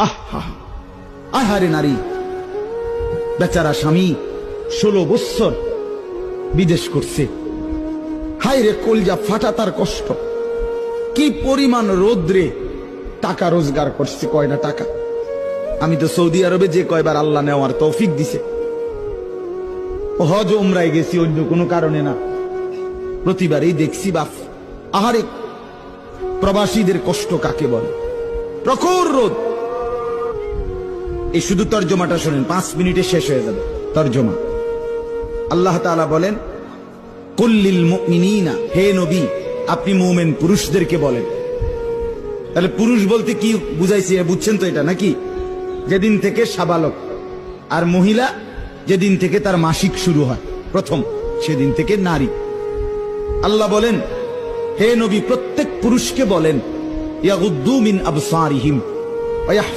আহা, আহারে নারী, বেচারা স্বামী 16 বছর বিদেশ করছে। হায় রে, কলজা ফাটা তার কষ্ট। কি পরিমাণ রোদ্রে টাকা রোজগার করছে, কয়টা টাকা। আমি তো সৌদি আরবে যে কয়বার আল্লাহ নেওয়ার তৌফিক দিছে, হজ উমরায় গেছি অন্য কোনো কারণে না, প্রতিবারই দেখছি বাপ, আহারে প্রবাসীদের কষ্ট কাকে বলে। প্রখর রোদ। এই শুধু তর্জমাটা শোনেন, 5 মিনিটে শেষ হয়ে যাবে তর্জমা। আল্লাহ তাআলা বলেন, কুল্লিল মুমিনিনা, হে নবী আপনি মুমিন পুরুষদেরকে বলেন। তাহলে পুরুষ বলতে কি বুঝাইছি বুঝছেন তো এটা নাকি? যেদিন থেকে সাবালক, আর মহিলা যেদিন থেকে তার মাসিক শুরু হয় প্রথম, সেদিন থেকে নারী। আল্লাহ বলেন, হে নবী প্রত্যেক পুরুষকে বলেন, ইয়াগুদ্দু মিন আবসারিহিম